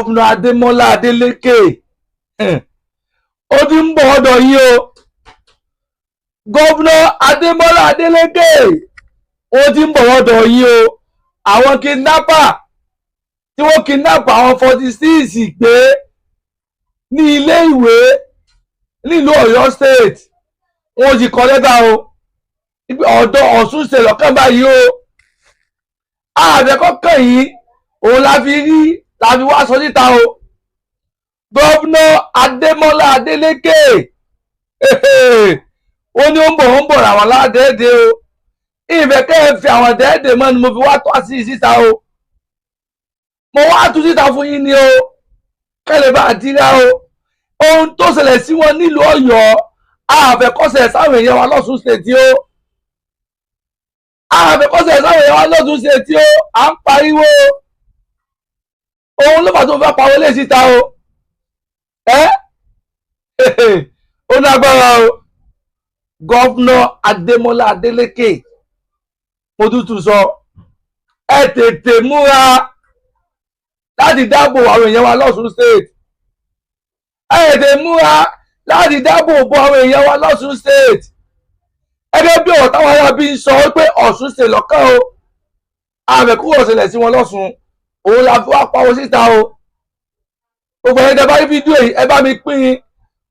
Gómìnà Ademola Adeleke ó ti ń bọ̀ ọ̀dọ̀ yìí o. Gómìnà Ademola Adeleke ó ti ń bọ̀ ọ̀dọ̀ yìí o. Àwọn kidnapper tí wọ́n kidnap àwọn 46 gbé ní ilé ìwé nílùú Ọ̀yọ́ state wọ́n ti kọ lẹ́tà o. Ọ̀dọ̀ Ọ̀ṣun ṣe lọ́kàn báyìí o. Àbẹ̀kọ́kàn yìí òun la fi wá sọ síta o. Gómìnà Ademola Adeleke ó ní ó ń bọ̀ làwọn aládẹ́ẹ̀dẹ́ o. Ìfẹ́ kẹ́ ẹ fi àwọn dẹ́ẹ̀dẹ́ mọ́ ni mo fi wá tó sí síta o. Mo wá tú síta fún yín ni o. Kẹ́lẹ̀ bá dira o. Ohun tó ṣẹlẹ̀ sí wọn nílùú Ọ̀yọ́ àfẹ́kọ́ṣẹ̀ sáwọn èèyàn wa lọ́sùn state o. Àfẹ́kọ́ṣẹ̀ sáwọn èèyàn wa lọ́sùn state o. À ń pariwo. Òun ló fà tó fẹ́ pariwo lé síta o. Ó lágbára o. Gómìnà Ademola Adeleke mo tútù sọ ẹ tètè múra láti dáàbò àwọn èèyàn wa lọ́sùn state. Ẹ tètè múra láti dáàbò bo àwọn èèyàn wa lọ́sùn state. Ẹgbẹ́ bí ọ̀rọ̀ táwọn ará bí ń sọ pé Ọ̀ṣun ṣe lọ́kàn o. Àmẹ̀kúrò ṣẹlẹ̀ sí wọn lọ́sùn òun la fi wá pawọ́ síta o. Gbogbo ẹ̀yẹ́dẹ́ bá rí fídíò yìí ẹ bá mi pín in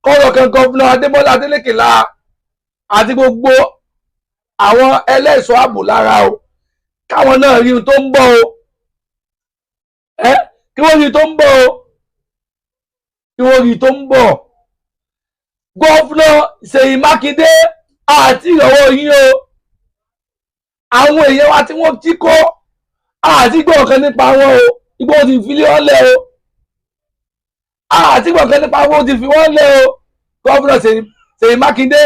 kọ́rọ̀ kan Gómìnà Ademola Adeleke la àti gbogbo àwọn ẹlẹ́ṣọ́ ààbò lára o. Káwọn náà rí ohun tó ń bọ̀ o. Kí wọ́n rí tó ń bọ̀ o. Kí wọ́n rí tó ń bọ̀. Gómìnà Ṣèyí Mákindé àti ìrọ̀wọ́ yín o. Àwọn èèyàn wa tí wọ́n jí kó àti gbọ́ ọ̀kan nípa wọn o. Igbó ti fi lé wọn lẹ̀ o. Àti gbọ́ ọ̀kan nípa wọn ti fi wọ́n lẹ̀ o. Gómìnà Ṣèyí Mákindé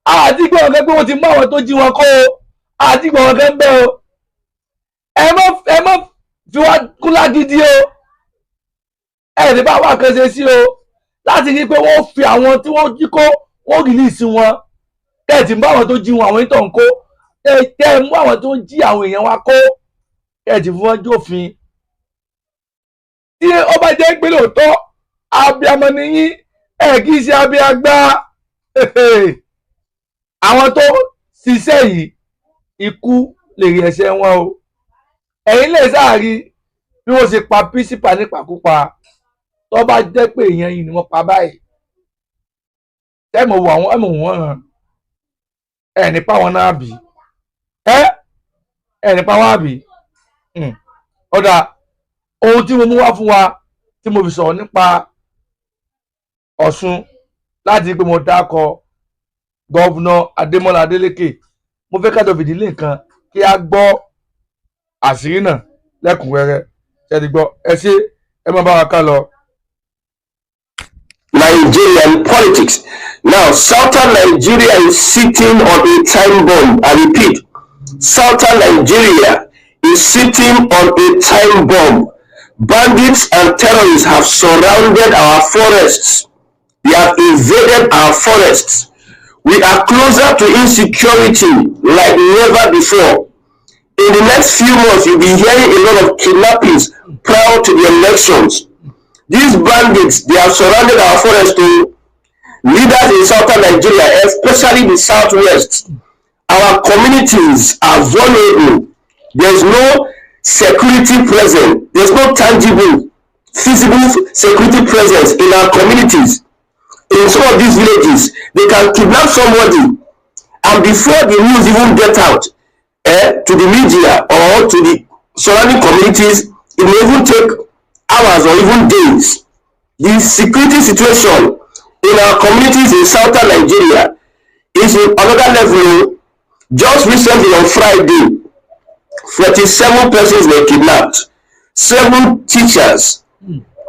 àti gbọ́ ọ̀kan pé wọ́n ti mú àwọn tó jí wọn kó o. Àti gbọ́ ọ̀kan bẹ́ o. Ẹ mọ́ fi wá kúlá gidi o. Ní bá wà kan ṣe sí o láti rí pé wọ́n fi àwọn tí wọ́n jí kó wọ́n rìlíìsì wọn. Kẹ́ẹ̀tì mú àwọn tó jí wọn àwọn ìtàn kó. Kẹ́ẹ̀ mú àwọn tó jí àwọn èèyàn wa kó. Kẹ́ẹ̀tì fún wọn jófin. Tí ó bá jẹ́ pé lóòótọ́ abiyamọ ni yín kì í ṣe abiyagbá. Àwọn tó ṣiṣẹ́ yìí ikú lè rí ẹ̀ṣẹ̀ wọn o. Ẹ̀yin lè sáàrí bí wọ́n ṣe pa pírísípà nípakúpa tó bá jẹ́ pé èèyàn yìí ni wọ́n pa báyìí. Ẹ̀mọ̀ wọ́n hàn nípa wọn náà bì. Nípa wọn àbí. Ọ̀dà ohun tí mo mú wá fún wa tí mo fi sọ̀rọ̀ nípa Ọ̀ṣun láti pé mo dákọ Gómìnà Ademola Adeleke mo fẹ́ kájọ fìdílé nǹkan kí a gbọ́ àṣírí náà lẹ́kùnrẹ́rẹ́ ṣẹ́ni gbọ́ ẹ ṣe ẹ máa bá wa ká lọ. Nigerian politics. Now, Southern Nigeria is sitting on a time bomb. I repeat, Southern Nigeria is sitting on a time bomb. Bandits and terrorists have surrounded our forests. They have invaded our forests. We are closer to insecurity like never before. In the next few months, you'll be hearing a lot of kidnappings prior to the elections. These bandits, they have surrounded our forest to leaders in southern Nigeria, especially the southwest. Our communities are vulnerable. There's no security present. There's no tangible, feasible security presence in our communities. In some of these villages, they can kidnap somebody, and before the news even get out to the media or to the surrounding communities, it may even take hours or even days. The security situation in our communities in southern Nigeria is in another level. Just recently on Friday, 47 persons were kidnapped, 7 teachers,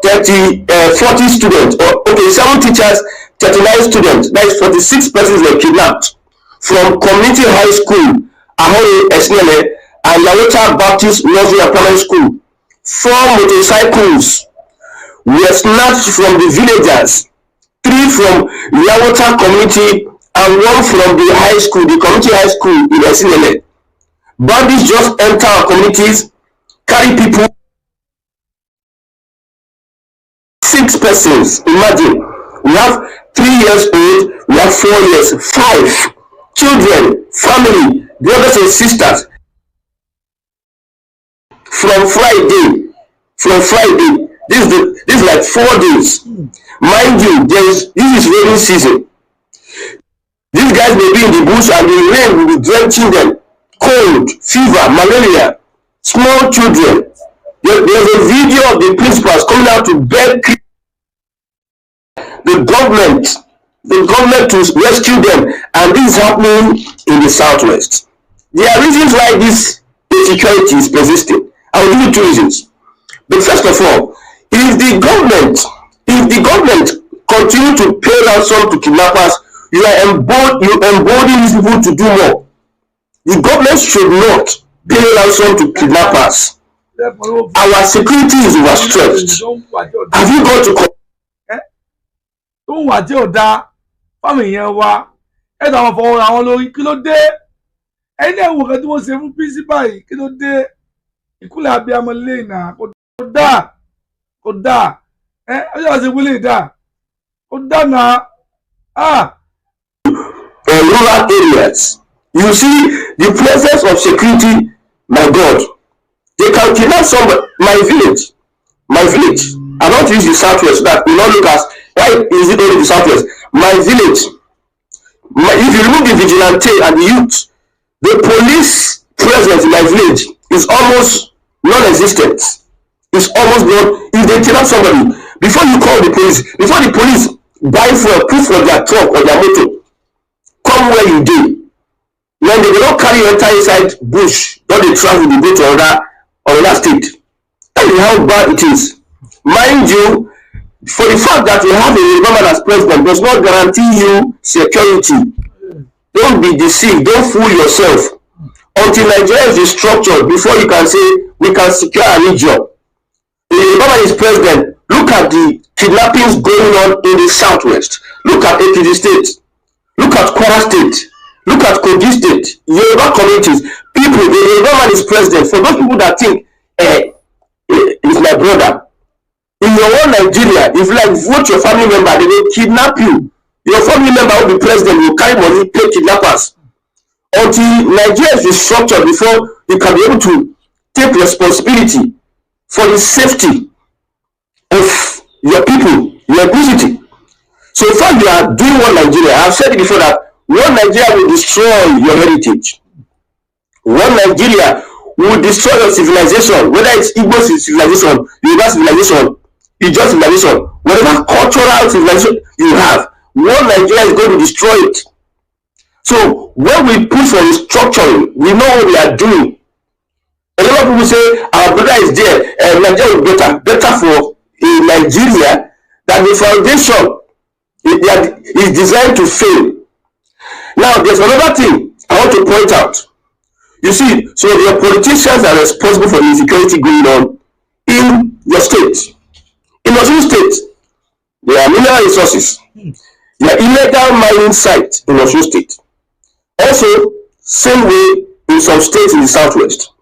40 students, or okay, 7 teachers, 39 students, that is 46 persons were kidnapped from community high school, Awọn Esnele, and Yawota Baptist Nursery and Primary School. 4 motorcycles were snatched from the villagers, 3 from Yawota community and 1 from the high school, the community high school in Esnele. Bandits just enter our communities, carry people 6 persons. Imagine, we have 3 years old, we have 4 years, 5 children, family, brothers and sisters. From Friday, this is like 4 days. Mind you, this is raining season. These guys may be in the bush and the rain will be drenching them. Cold, fever, malaria, small children. There's a video of the principals coming out to beg the government to rescue them, and this is happening in the southwest. There are reasons why this insecurity is persisting. I will give you 2 reasons. But first of all, if the government continue to pay ransom to kidnappers, you embolden these people to do more. The government should not pay ransom to kidnappers. Our security is overstretched. Have you gone to tó ń wà tí ò dáa fáwọn èèyàn wa ẹ̀dá wọn fọwọ́ ra wọn lórí kí ló dé ẹ̀yin náà wò kàn tí wọ́n ṣe fún pírísípà yìí kí ló dé ìkúlẹ̀ abiyamọ lẹ́yìn náà kò dáa ọjọ́ àti ìwúlẹ̀ dáa kò dáa náà. Rural areas, you see the presence of security. My God, they can kidnap somebody. My village. I don't use the southwest so that we not look at why is it only the southwest. My village, if you remove the vigilante and the youth, the police presence in my village is almost non-existent. It's almost gone. If they kidnap somebody, before you call the police, before the police buy for proof of their truck or their motor, come where you do. When they do not carry your entire inside bush, don't they travel the go to another state. That is how bad it is. Mind you, for the fact that you have a government as president does not guarantee you security. Don't be deceived. Don't fool yourself. Until Nigeria is restructured, before you can say we can secure a region. The government is president. Look at the kidnappings going on in the southwest. Look at Ekiti State. Look at Kwara State. Look at Kogi State. Yoruba communities. People, the government is president. For those people that think, it's my brother. In your own Nigeria, if you like vote your family member, they will kidnap you. Your family member will be president, will carry money, pay kidnappers. Until Nigeria is restructured before you can be able to take responsibility for the safety of your people, your ethnicity. So far you are doing one Nigeria. I have said it before that one Nigeria will destroy your heritage. One Nigeria will destroy your civilization, whether it's Igbo civilization, Yoruba civilization, Ijaw civilization, whatever cultural civilization you have, one Nigeria is going to destroy it. So when we push for restructuring, we know what we are doing. A lot of people say our brother is there, and Nigeria is better for Nigeria than the foundation is designed to fail. Now there's another thing I want to point out. You see, so your politicians are responsible for the insecurity going on in your state. In Osun State, there are mineral resources. There are illegal mining sites in Osun State. Also, same way in some states in the southwest.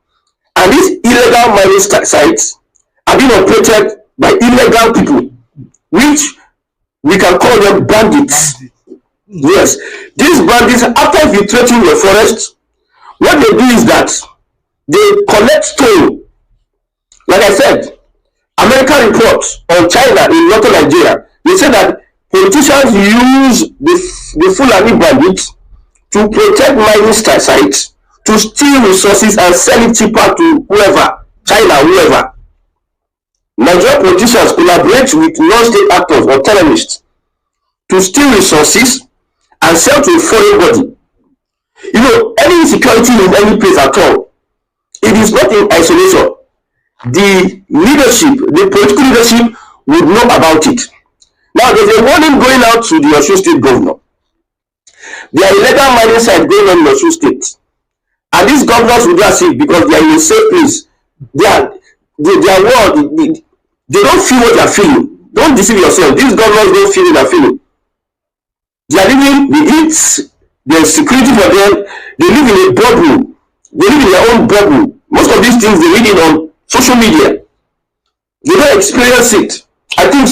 And these illegal mining sites are being operated by illegal people, which we can call them bandits. Yes, these bandits, after infiltrating your forest, what they do is that they collect stone. Like I said, American reports on China in northern Nigeria, they say that politicians use the Fulani bandits to protect mining sites, to steal resources and sell it cheaper to whoever, China, whoever. Nigerian politicians collaborate with non-state actors or terrorists to steal resources and sell to a foreign body. You know, any insecurity in any place at all, it is not in isolation. The leadership, the political leadership would know about it. Now, there's a warning going out to the Osun State governor. There are illegal mining sites going on in Osun State. And these governors will just see because they are in a safe place. Their word, they don't feel what they are feeling. Don't deceive yourself. These governors don't feel what they are feeling. They are living, they eat, there's security for them. They live in a bubble. They live in their own bubble. Most of these things they read it on social media. They don't experience it. I think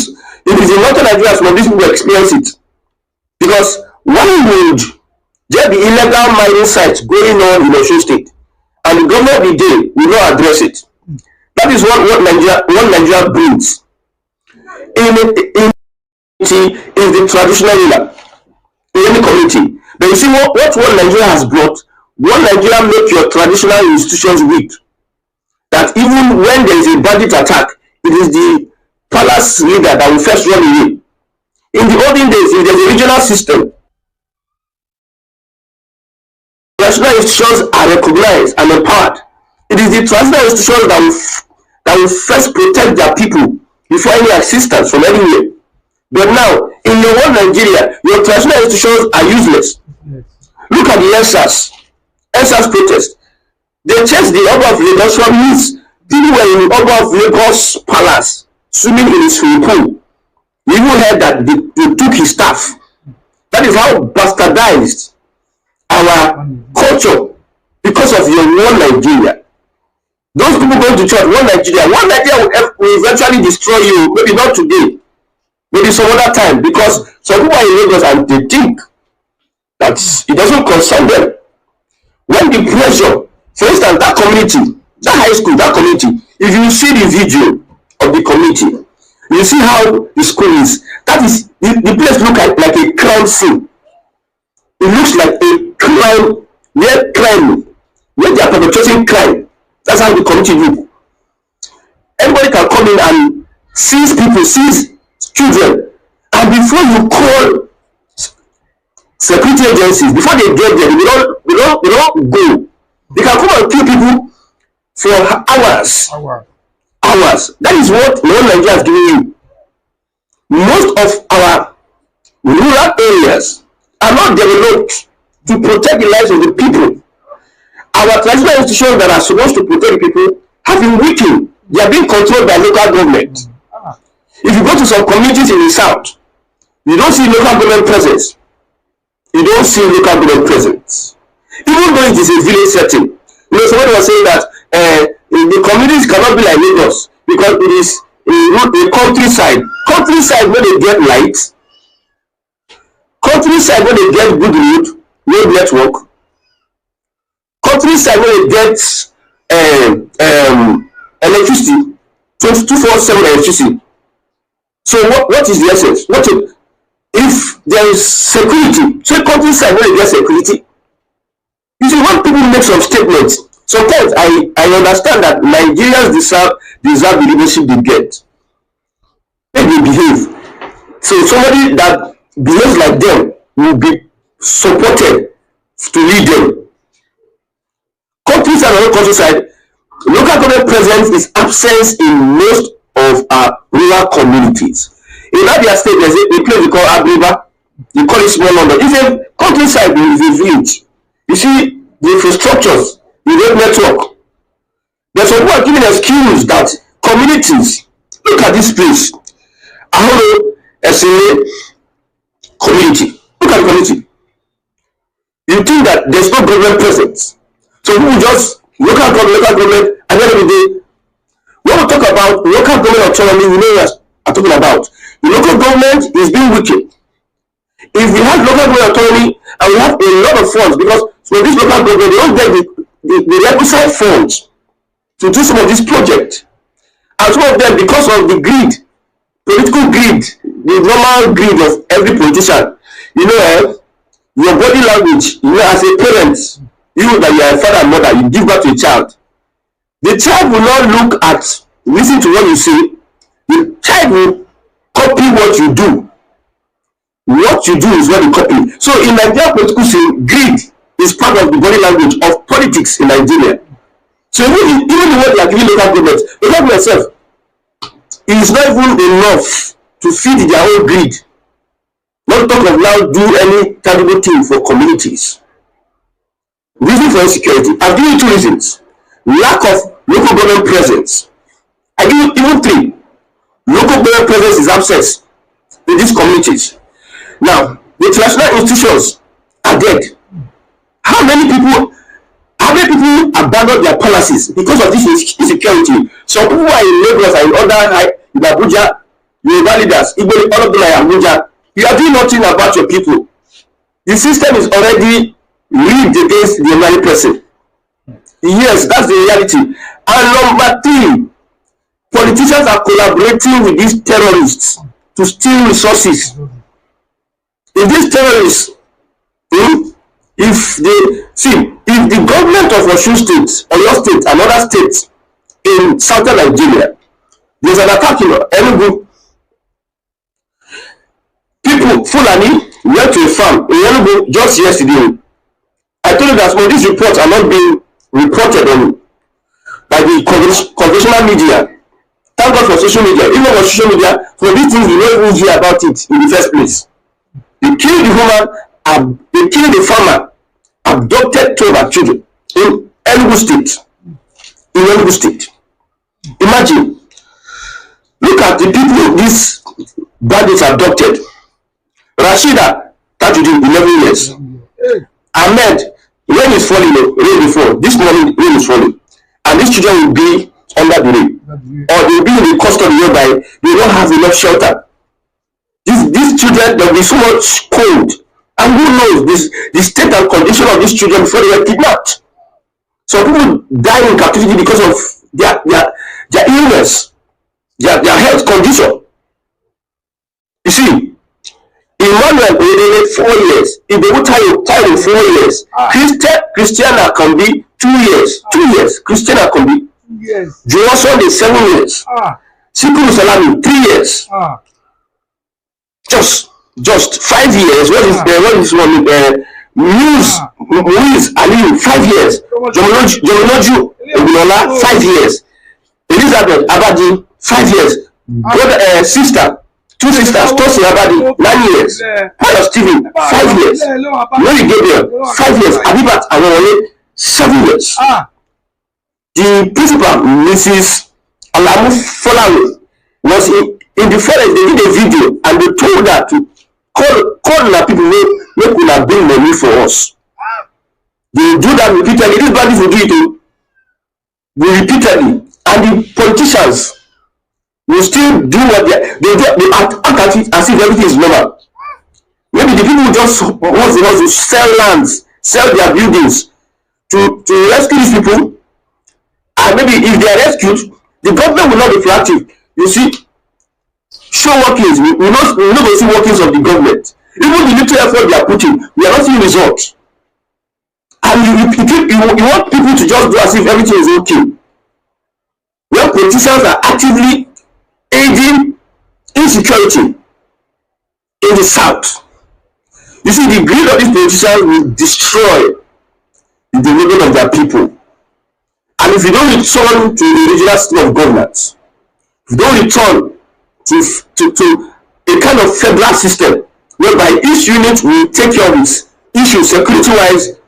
It is in northern Nigeria some of these people experience it. Because why would there be illegal mining sites going on in Osun State and the government of the day will not address it? That is what Nigeria brings. In is the traditional ruler in any community. But you see what Nigeria has brought? What Nigeria make your traditional institutions weak. That even when there is a bandit attack, it is the palace leader that will first run away. In the olden days, if there's a regional system, traditional institutions are recognized and empowered. It is the traditional institutions that will first protect their people before any assistance from anywhere. But now, in your own Nigeria, your traditional institutions are useless. Yes. Look at the NSAS protest. They chased the Oba of Lagos from his people were in the Oba of Lagos palace, swimming in his swimming pool. You even heard that they took his staff. That is how bastardized our culture because of your one Nigeria. Those people going to church, one Nigeria will eventually destroy you. Maybe not today, maybe some other time, because some people are in Lagos and they think that it doesn't concern them. When the pressure, for instance, that community, that high school, that community, if you see the video of the community, you see how the school is. That is, the place looks like a crime scene. It looks like a crime, where they are perpetrating crime. That's how the community look. Anybody can come in and seize people, seize children, and before you call security agencies, before they get there, they don't go. They can come and kill people for hours. That is what Nigeria has given you. Most of our rural areas are not developed to protect the lives of the people. Our traditional institutions that are supposed to protect the people have been weakened. They are being controlled by local government. If you go to some communities in the south, you don't see local government presence. Even though it is a village setting. Somebody was saying that the communities cannot be like Lagos because it is a countryside. Countryside where they get light. Countryside where they get good road network. Countryside where they get electricity, 24/7 electricity. So what is the essence? If there is security, so countryside where they get security. You see, when people make some statements, sometimes I understand that Nigerians deserve the leadership they get. They behave. So somebody that behaves like them will be supported to lead them. Countryside and countryside, local government presence is absent in most of our rural communities. In Abia State, there's a place we call Abriba. You call it small London. It's a countryside, it's a village. You see the infrastructures, the road network. There's some people are giving excuse that communities, look at this place. Ahoro SNA community. Look at the community. You think that there's no government presence. So people just local government, at the end of the day, when we talk about local government autonomy, we know what I'm talking about. The local government is being weakened. If we have local government autonomy and we have a lot of funds, because for this local government, they don't get the requisite funds to do some of these projects. And some of them, because of the greed, political greed, the normal greed of every politician, your body language, as a parent, you that you are a father and mother, you give birth to a child. The child will not listen to what you say. The child will copy what you do. What you do is what you copy. So in Nigeria political scene, greed is part of the body language of politics in Nigeria. So even the way they are giving local government itself, it is not even enough to feed their own greed. Not talk of now do any tangible thing for communities. Reason for insecurity. I've given you 2 reasons. Lack of local government presence. I give you even 3. Local government presence is absent in these communities. Now, the traditional institutions are dead. How many people abandon their palaces because of this insecurity? Some people are in Lagos and in Abuja, Yoruba leaders, Igbo, all of them are Abuja. You are doing nothing about your people. The system is already rigged against the Yoruba person. Yes, that's the reality. And number three, politicians are collaborating with these terrorists to steal resources. If these terrorists, if the government of Osun State, Oyo State, and other states in southern Nigeria, there's an attack in Enugu. People, Fulani, went to a farm in Enugu just yesterday. I told you that some of these reports are not being reported on by the conventional media. Thank God for social media. Even on social media, for these things we don't even hear about it in the first place. They killed the woman, they killed the farmer, abducted 12 children in Enugu State. In Enugu State. Imagine. Look at the people these bandits abducted. Rashida, that you did 11 years. Ahmed, rain is falling, rain before. This morning, rain is falling. And these children will be under the rain. Or they will be in the custody whereby they don't have enough shelter. These children, there will be so much cold. And who knows the state and condition of these children before they were kidnapped. Some people die in captivity because of their illness, their health condition. You see, Emmanuel waited 4 years. If they would tie in 4 years, Christiana can be 2 years. 2 years. Christiana can be. Yes. Johnson is 7 years. Siku Salami 3 years. Just 5 years. What is one? Louise Ali 5 years. Jomoloju Ogunola 5 years. Elizabeth Abadi 5 years. Brother, sister. 2 sisters, Tosi Abadi, 9 years. Paul Stephen, 5 years. Mary Gabriel, 5 years. Abibat Awọn, 7 years. The principal, Mrs. Alamu Folawe, was in the forest. They did a video and they told her to call the people who could have bring money for us. They do that repeatedly. These bandits will do it repeatedly. And the politicians will still do what they act as if everything is normal. Maybe the people just want to sell lands, sell their buildings to rescue these people. And maybe if they are rescued, the government will not be proactive. You see, show workings. We not going to see workings of the government. Even the little effort they are putting, we are not seeing results. And you want people to just do as if everything is okay. When politicians are actively aiding insecurity in the south. You see, the greed of these politicians will destroy the development of their people. And if you don't return to the original system of governance, if you don't return to a kind of federal system whereby each unit will take care of its issues security-wise,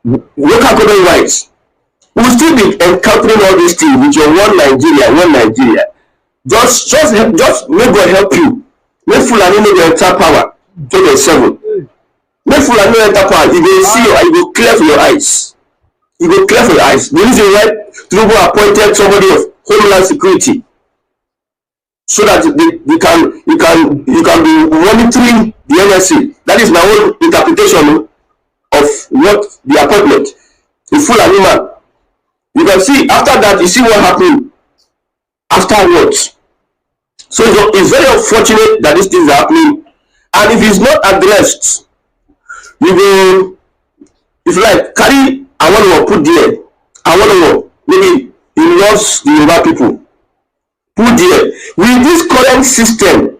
local government-wise, we will still be encountering all these things with your one Nigeria. Just may God help you. Make Fulani know the entire power. 27. Make Fulani know the entire power. If they see you, you go clear for your eyes. You go clear for your eyes. The reason why Tinubu appointed somebody of Homeland Security, so that you can be monitoring the NSA. That is my own interpretation of what the appointment. The Fulani man. You can see after that, you see what happened afterwards. So it's very unfortunate that these things are happening. And if it's not addressed, you will, if you like, carry Awọn put there. Awọn maybe he loves the Yoruba people. Put there. With this current system,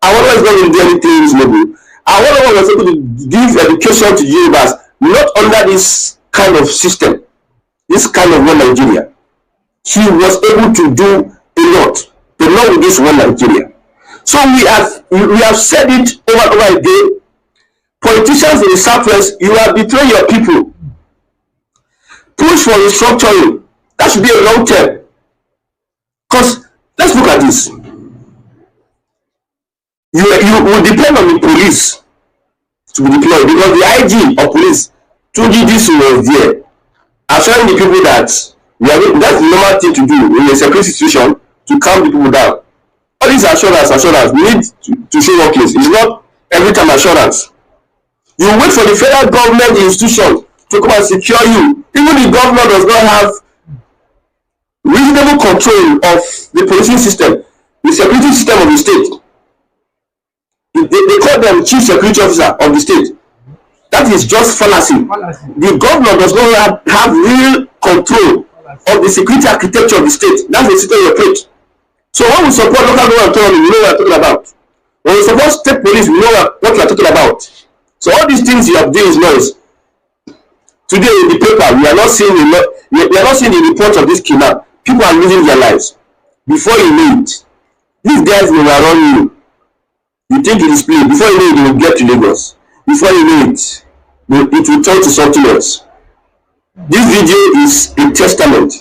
Awọn is not going to do anything reasonable. Awọn was able to give education to Yorubas, not under this kind of system, this kind of one Nigeria. He was able to do a lot. But not with this one Nigeria. So we have said it over and over again. Politicians in the Southwest, you are betraying your people. Push for restructuring. That should be a long term. Because let's look at this. You will depend on the police to be deployed, because the IG of police, 2GDC was there, assuring the people that that's the normal thing to do in a security situation, to calm the people down. All this assurance, we need to show workings. It's not every time assurance. You wait for the federal government institution to come and secure you. Even the governor does not have reasonable control of the policing system, the security system of the state. They call them chief security officer of the state. That is just fallacy. The governor does not have real control of the security architecture of the state. That's the system we operate. So when we support local government autonomy, we know what we are talking about. When we support state police, we know what we are talking about. So all these things you are doing is noise. Today in the paper, we are not seeing the reports of this kidnap. People are losing their lives. Before you know it, these guys will run you. You think it is play. Before you know it, you will get to Lagos. Before you know it will turn to something else. This video is a testament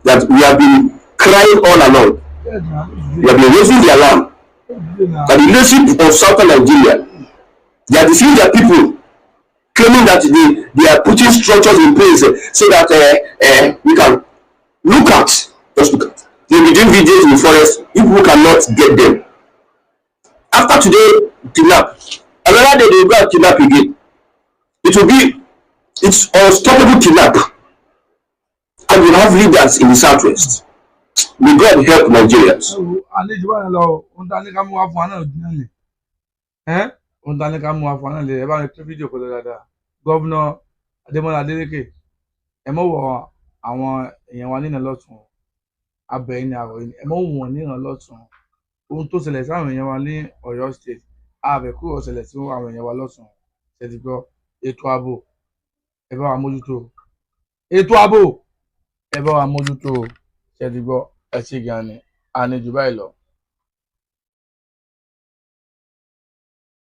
that we have been crying all along. We have been raising the alarm that the leadership of Southern Nigeria, they are deceiving their people, claiming that they are putting structures in place so that we can look at. Just look at. They will be doing videos in the forest. People cannot get them. After today kidnap, another day they will go and kidnap again. It's unstoppable kidnap. And we have leaders in the southwest. May God help Nigerians. Governor Ademola Adeleke, ẹ mọ̀ wọ àwọn èèyàn wa nínú lọ́tún abẹ́yìn àrò yìí, ẹ mọ̀ wọ̀n nínú lọ́tún. Ohun tó ṣẹlẹ̀ sáwọn èèyàn wa ní Ọ̀yọ́ state, àbẹ̀kúrò ṣẹlẹ̀ sí àwọn èèyàn wa lọ́tún. Ṣé ti gbọ́? Ètò ààbò ẹ bá wa mójútó. Ètò ààbò ẹ bá wa mójútó. Ṣé ti gbọ́? Ẹ ṣé gan ni, a ní jù báyìí lọ.